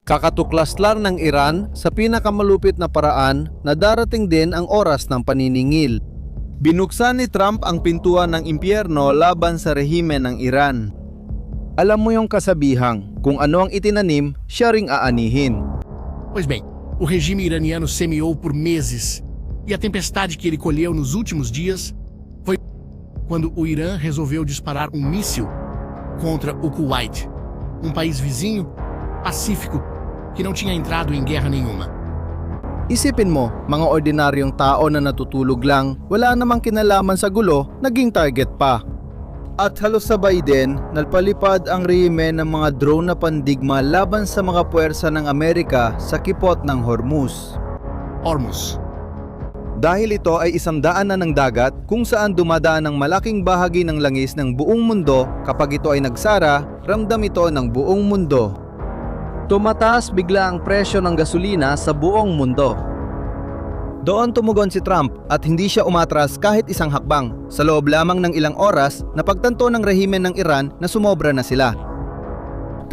Kakatuklas lang ng Iran sa pinakamalupit na paraan na darating din ang oras ng paniningil. Binuksan ni Trump ang pintuan ng impyerno laban sa rehimen ng Iran. Alam mo yung kasabihang, kung ano ang itinanim, siya ring aanihin. Pois bem, o regime iraniano semeou por meses e a tempestade que ele colheu nos últimos dias foi quando o Irã resolveu disparar um míssil contra o Kuwait, um país vizinho, pacífico, que não tinha entrado em guerra nenhuma. Isipin mo, mga ordinaryong tao na natutulog lang, wala namang kinalaman sa gulo, naging target pa. At halos sabay din, nalpalipad ang rehimen ng mga drone na pandigma laban sa mga puwersa ng Amerika sa kipot ng Hormuz. Dahil ito ay 100 na ng dagat kung saan dumadaan ang malaking bahagi ng langis ng buong mundo, kapag ito ay nagsara, ramdam ito ng buong mundo. Tumataas bigla ang presyo ng gasolina sa buong mundo. Doon tumugon si Trump at hindi siya umatras kahit isang hakbang. Sa loob lamang ng ilang oras, napagtanto ng rehimen ng Iran na sumobra na sila.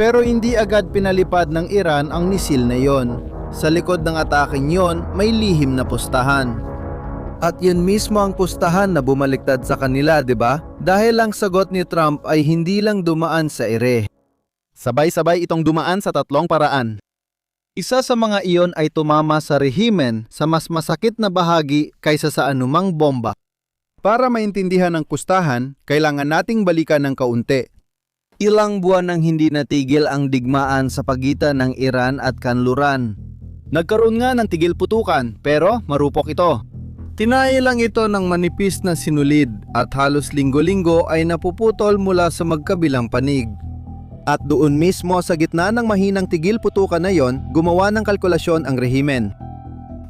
Pero hindi agad pinalipad ng Iran ang misil na yon. Sa likod ng ataking yon, may lihim na pustahan. At yun mismo ang pustahan na bumaliktad sa kanila, di ba? Dahil ang sagot ni Trump ay hindi lang dumaan sa ere. Sabay-sabay itong dumaan sa 3 paraan. Isa sa mga iyon ay tumama sa rehimen sa mas masakit na bahagi kaysa sa anumang bomba. Para maintindihan ang pustahan, kailangan nating balikan ng kaunti. Ilang buwan nang hindi natigil ang digmaan sa pagitan ng Iran at Kanluran. Nagkaroon nga ng tigil putukan, pero marupok ito. Tinaya lang ito ng manipis na sinulid at halos linggo-linggo ay napuputol mula sa magkabilang panig. At doon mismo sa gitna ng mahinang tigil putukan na yon, gumawa ng kalkulasyon ang rehimen.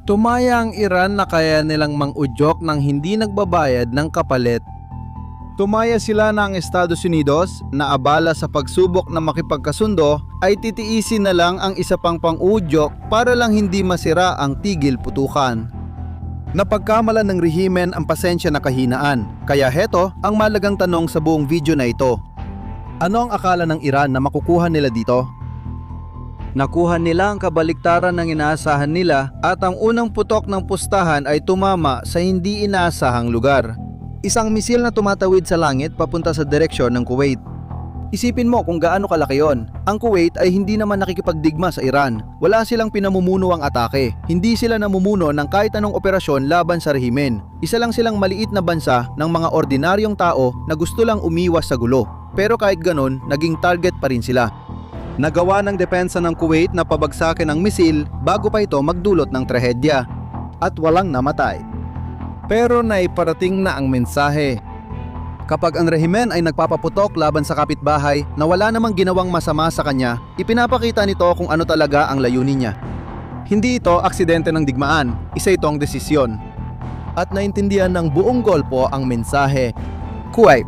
Tumaya ang Iran na kaya nilang mang-udyok ng hindi nagbabayad ng kapalit. Tumaya sila na ang Estados Unidos na abala sa pagsubok na makipagkasundo ay titiisin na lang ang isa pang pang-udyok para lang hindi masira ang tigil putukan. Napagkamalan ng rehimen ang pasensya na kahinaan, kaya heto ang malagang tanong sa buong video na ito. Ano ang akala ng Iran na makukuha nila dito? Nakuha nila ang kabaliktaran ng inaasahan nila at ang unang putok ng pustahan ay tumama sa hindi inaasahang lugar. Isang misil na tumatawid sa langit papunta sa direksyon ng Kuwait. Isipin mo kung gaano kalaki yon. Ang Kuwait ay hindi naman nakikipagdigma sa Iran. Wala silang pinamumuno ang atake. Hindi sila namumuno ng kahit anong operasyon laban sa rehimen. Isa lang silang maliit na bansa ng mga ordinaryong tao na gusto lang umiwas sa gulo. Pero kahit ganon, naging target pa rin sila. Nagawa ng depensa ng Kuwait na pabagsakin ang misil bago pa ito magdulot ng trahedya. At walang namatay. Pero naiparating na ang mensahe. Kapag ang rehimen ay nagpapaputok laban sa kapitbahay na wala namang ginawang masama sa kanya, ipinapakita nito kung ano talaga ang layunin niya. Hindi ito aksidente ng digmaan, isa itong desisyon. At naintindihan ng buong Golpo ang mensahe. Kuwait,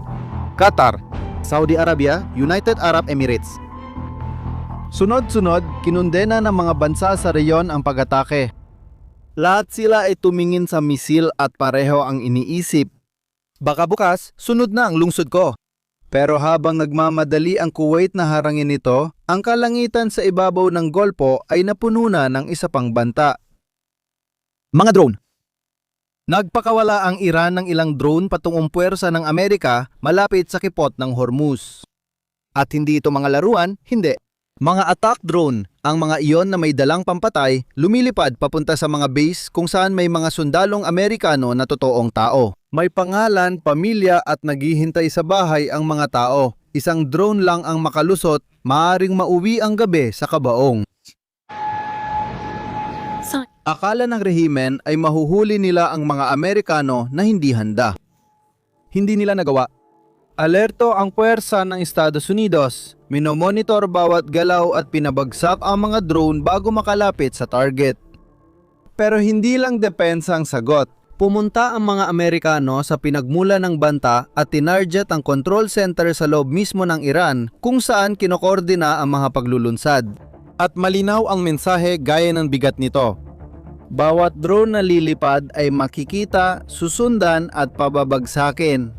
Qatar, Saudi Arabia, United Arab Emirates. Sunod-sunod, kinundena ng mga bansa sa reyon ang pag-atake. Lahat sila ay tumingin sa misil at pareho ang iniisip. Baka bukas, sunod na ang lungsod ko. Pero habang nagmamadali ang Kuwait na harangin ito, ang kalangitan sa ibabaw ng Golpo ay napuno na ng isa pang banta. Mga drone. Nagpakawala ang Iran ng ilang drone patungong puwersa ng Amerika malapit sa kipot ng Hormuz. At hindi ito mga laruan, hindi. Mga attack drone, ang mga iyon na may dalang pampatay, lumilipad papunta sa mga base kung saan may mga sundalong Amerikano na totoong tao. May pangalan, pamilya at naghihintay sa bahay ang mga tao. Isang drone lang ang makalusot, maaaring mauwi ang gabi sa kabaong. Akala ng rehimen ay mahuhuli nila ang mga Amerikano na hindi handa. Hindi nila nagawa. Alerto ang puwersa ng Estados Unidos. Minomonitor bawat galaw at pinabagsak ang mga drone bago makalapit sa target. Pero hindi lang depensa ang sagot. Pumunta ang mga Amerikano sa pinagmula ng banta at tinarget ang control center sa loob mismo ng Iran kung saan kinokoordina ang mga paglulunsad. At malinaw ang mensahe gaya ng bigat nito. Bawat drone na lilipad ay makikita, susundan at pababagsakin.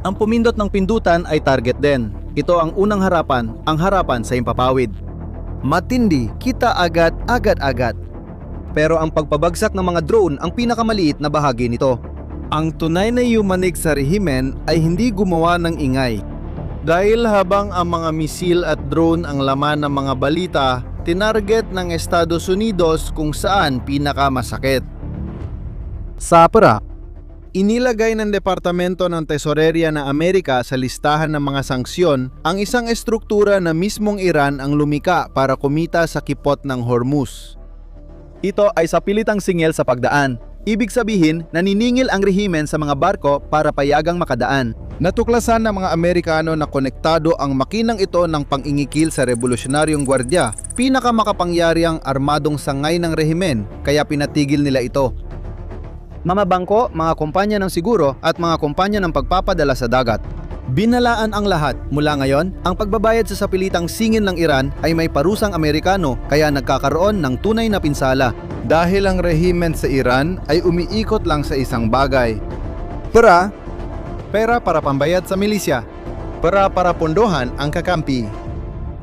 Ang pumindot ng pindutan ay target din. Ito ang unang harapan, ang harapan sa himpapawid. Matindi, kita agad-agad. Pero ang pagpabagsak ng mga drone ang pinakamaliit na bahagi nito. Ang tunay na yumanig sa rehimen ay hindi gumawa ng ingay. Dahil habang ang mga misil at drone ang laman ng mga balita, tinarget ng Estados Unidos kung saan pinakamasakit. Sapra, inilagay ng Departamento ng Tesoreria ng Amerika sa listahan ng mga sanksyon ang isang estruktura na mismong Iran ang lumika para kumita sa kipot ng Hormuz. Ito ay sa pilitang singil sa pagdaan. Ibig sabihin, naniningil ang rehimen sa mga barko para payagang makadaan. Natuklasan ng mga Amerikano na konektado ang makinang ito ng pang-ingikil sa Revolusyonaryong Gwardya, pinakamakapangyariang armadong sangay ng rehimen, kaya pinatigil nila ito. Mga bangko, mga kumpanya ng siguro at mga kumpanya ng pagpapadala sa dagat. Binalaan ang lahat. Mula ngayon, ang pagbabayad sa sapilitang singil ng Iran ay may parusang Amerikano kaya nagkakaroon ng tunay na pinsala. Dahil ang rehimen sa Iran ay umiikot lang sa isang bagay. Pera para pambayad sa milisya. Pera para pondohan ang kakampi.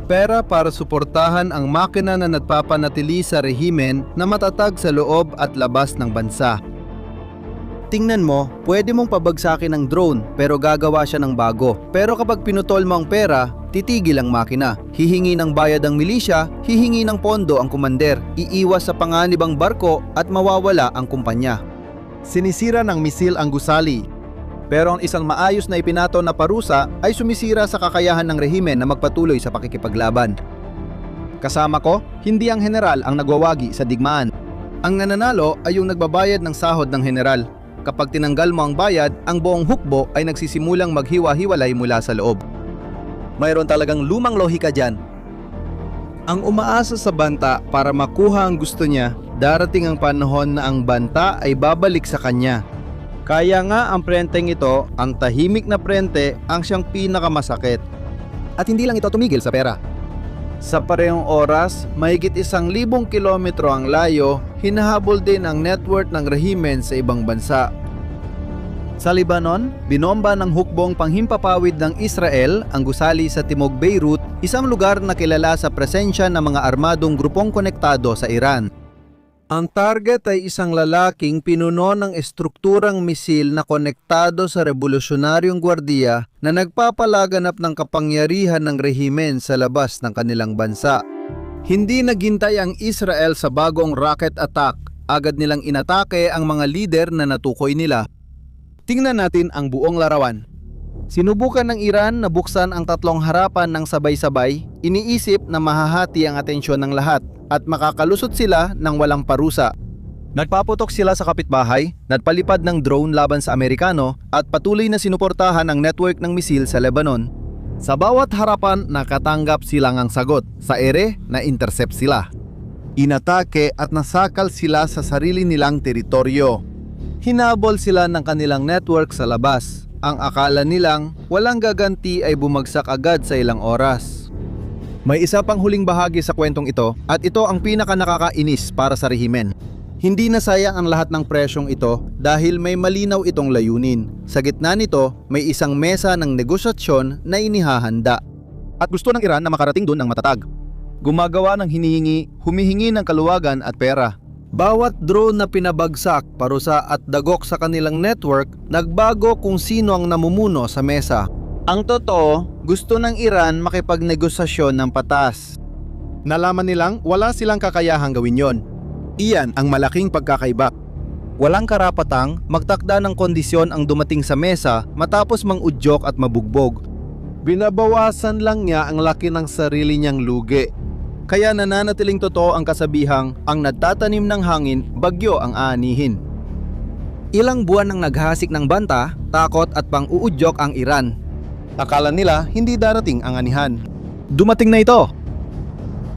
Pera para suportahan ang makina na nagpapanatili sa rehimen na matatag sa loob at labas ng bansa. Tingnan mo, pwede mong pabagsakin ng drone pero gagawa siya ng bago. Pero kapag pinutol mo ang pera, titigil ang makina. Hihingi ng bayad ang milisya, hihingi ng pondo ang kumander, iiwas sa panganib ang barko at mawawala ang kumpanya. Sinisira ng misil ang gusali. Pero ang isang maayos na ipinato na parusa ay sumisira sa kakayahan ng rehimen na magpatuloy sa pakikipaglaban. Kasama ko, hindi ang general ang nagwawagi sa digmaan. Ang nananalo ay yung nagbabayad ng sahod ng general. Kapag tinanggal mo ang bayad, ang buong hukbo ay nagsisimulang maghiwa-hiwalay mula sa loob. Mayroon talagang lumang lohika dyan. Ang umaasa sa banta para makuha ang gusto niya, darating ang panahon na ang banta ay babalik sa kanya. Kaya nga ang prenteng ito, ang tahimik na prente, ang siyang pinakamasakit. At hindi lang ito tumigil sa pera. Sa parehong oras, mahigit 1,000 kilometro ang layo, hinahabol din ang network ng rehimen sa ibang bansa. Sa Lebanon, binomba ng hukbong panghimpapawid ng Israel ang gusali sa timog Beirut, isang lugar na kilala sa presensya ng mga armadong grupong konektado sa Iran. Ang target ay isang lalaking pinuno ng estrukturang misil na konektado sa Revolusyonaryong Gwardya na nagpapalaganap ng kapangyarihan ng rehimen sa labas ng kanilang bansa. Hindi naghintay ang Israel sa bagong rocket attack, agad nilang inatake ang mga lider na natukoy nila. Tingnan natin ang buong larawan. Sinubukan ng Iran na buksan ang tatlong harapan ng sabay-sabay, iniisip na mahahati ang atensyon ng lahat at makakalusot sila ng walang parusa. Nagpaputok sila sa kapitbahay, nagpalipad ng drone laban sa Amerikano at patuloy na sinuportahan ang network ng misil sa Lebanon. Sa bawat harapan nakatanggap silang ang sagot, sa ere na intercept sila. Inatake at nasakal sila sa sarili nilang teritoryo. Hinabol sila ng kanilang network sa labas. Ang akala nilang walang gaganti ay bumagsak agad sa ilang oras. May isa pang huling bahagi sa kwentong ito at ito ang pinaka-nakakainis para sa rehimen. Hindi nasayang ang lahat ng presyong ito dahil may malinaw itong layunin. Sa gitna nito, may isang mesa ng negosasyon na inihahanda. At gusto ng Iran na makarating doon ng matatag. Gumagawa ng hinihingi, humihingi ng kaluwagan at pera. Bawat drone na pinabagsak, parusa at dagok sa kanilang network, nagbago kung sino ang namumuno sa mesa. Ang totoo, gusto ng Iran makipagnegosasyon ng patas. Nalaman nilang wala silang kakayahang gawin yon. Iyan ang malaking pagkakaiba. Walang karapatang magtakda ng kondisyon ang dumating sa mesa matapos mangudyok at mabugbog. Binabawasan lang niya ang laki ng sarili niyang lugi. Kaya nananatiling totoo ang kasabihang ang nagtatanim ng hangin, bagyo ang aanihin. Ilang buwan nang naghasik ng banta, takot at pang-uudyok ang Iran. Akala nila hindi darating ang anihan. Dumating na ito!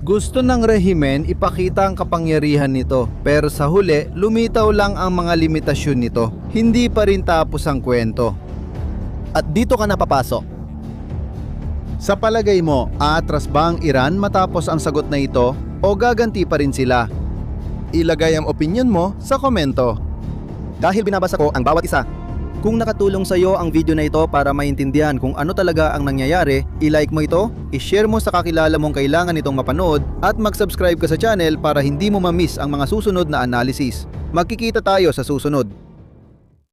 Gusto ng rehimen ipakita ang kapangyarihan nito, pero sa huli lumitaw lang ang mga limitasyon nito. Hindi pa rin tapos ang kwento. At dito ka napapasok. Sa palagay mo, aatras ba ang Iran matapos ang sagot na ito o gaganti pa rin sila? Ilagay ang opinion mo sa komento. Dahil binabasa ko ang bawat isa, Kung nakatulong sa iyo ang video na ito para maintindihan kung ano talaga ang nangyayari, i-like mo ito, i-share mo sa kakilala mong kailangan itong mapanood at mag-subscribe ka sa channel para hindi mo ma-miss ang mga susunod na analysis. Magkikita tayo sa susunod.